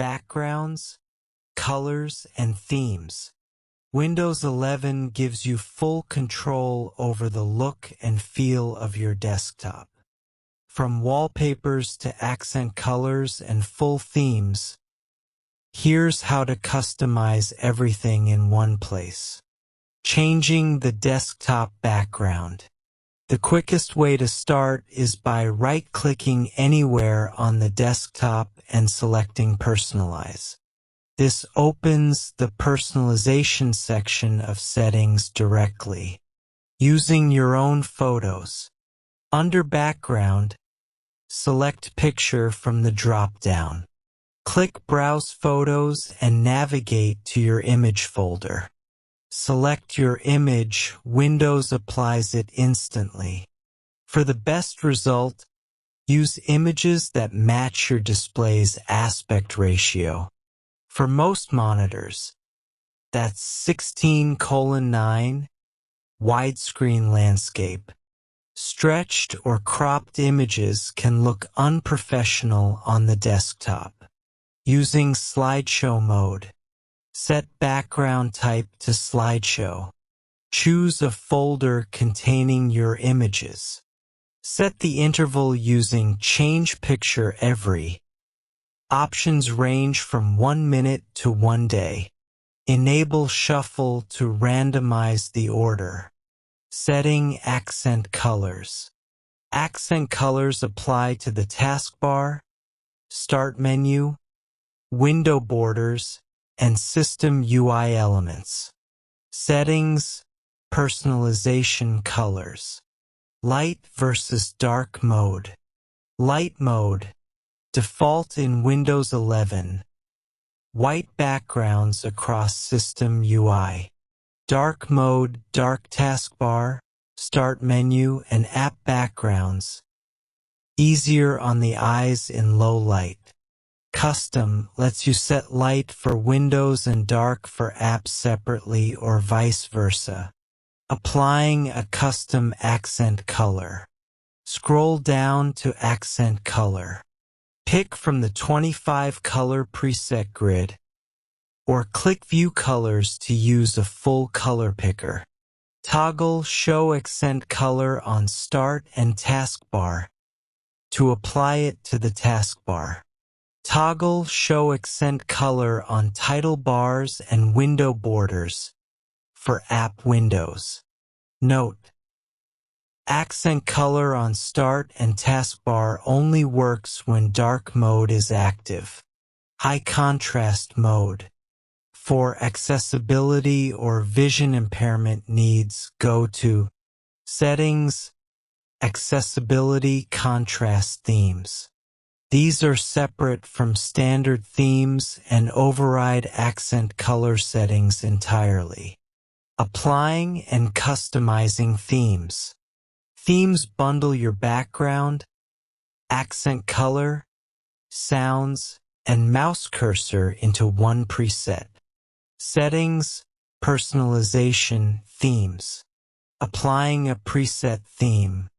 backgrounds, colors, and themes. Windows 11 gives you full control over the look and feel of your desktop. From wallpapers to accent colors and full themes, here's how to customize everything in one place. Changing the desktop background. The quickest way to start is by right-clicking anywhere on the desktop and selecting Personalize. This opens the Personalization section of settings directly. Using your own photos. Under Background, select Picture from the drop-down. Click Browse Photos and navigate to your image folder. Select your image, Windows applies it instantly. For the best result, use images that match your display's aspect ratio. For most monitors, that's 16:9, widescreen landscape. Stretched or cropped images can look unprofessional on the desktop. Using slideshow mode. Set background type to slideshow. Choose a folder containing your images. Set the interval using change picture every. Options range from 1 minute to 1 day. Enable shuffle to randomize the order. Setting accent colors. Accent colors apply to the taskbar, start menu, window borders, and system UI elements. Settings, personalization colors. Light versus dark mode. Light mode, default in Windows 11. White backgrounds across system UI. Dark mode, dark taskbar, start menu, and app backgrounds. Easier on the eyes in low light. Custom lets you set light for Windows and dark for apps separately or vice versa. Applying a custom accent color. Scroll down to accent color. Pick from the 25 color preset grid, or click View Colors to use a full color picker. Toggle Show Accent Color on Start and Taskbar to apply it to the taskbar. Toggle Show Accent Color on title bars and window borders for app windows. Note: accent color on Start and Taskbar only works when dark mode is active. High contrast mode. For accessibility or vision impairment needs, go to Settings, Accessibility Contrast Themes. These are separate from standard themes and override accent color settings entirely. Applying and customizing themes. Themes bundle your background, accent color, sounds, and mouse cursor into one preset. Settings, personalization, themes. Applying a preset theme.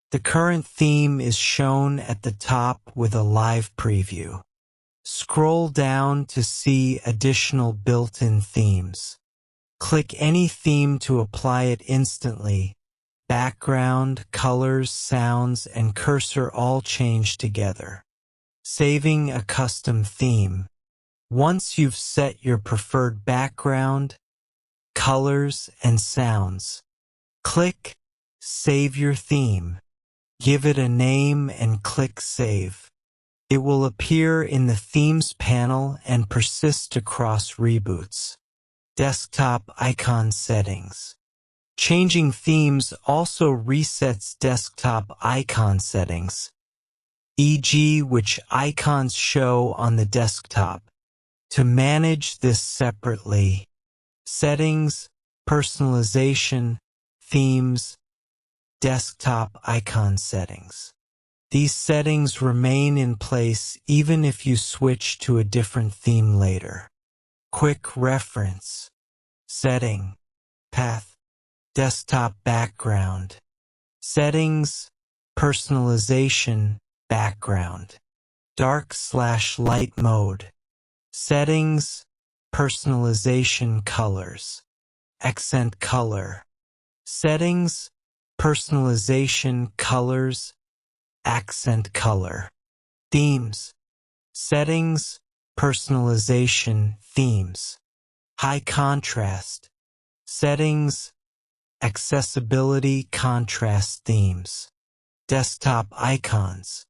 The current theme is shown at the top with a live preview. Scroll down to see additional built-in themes. Click any theme to apply it instantly. Background, colors, sounds, and cursor all change together. Saving a custom theme. Once you've set your preferred background, colors, and sounds, click Save Your Theme. Give it a name and click Save. It will appear in the Themes panel and persist across reboots. Desktop icon settings. Changing themes also resets desktop icon settings, e.g. which icons show on the desktop. To manage this separately, Settings, Personalization, Themes, Desktop icon settings. These settings remain in place even if you switch to a different theme later. Quick reference. Setting. Path. Desktop background. Settings. Personalization. Background. Dark/light mode. Settings, personalization colors, accent color. Settings, personalization colors, accent color. Themes, settings, personalization themes. High contrast, settings, accessibility contrast themes. Desktop icons,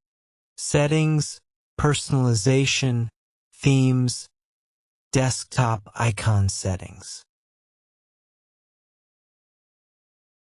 settings, personalization themes, desktop icon settings.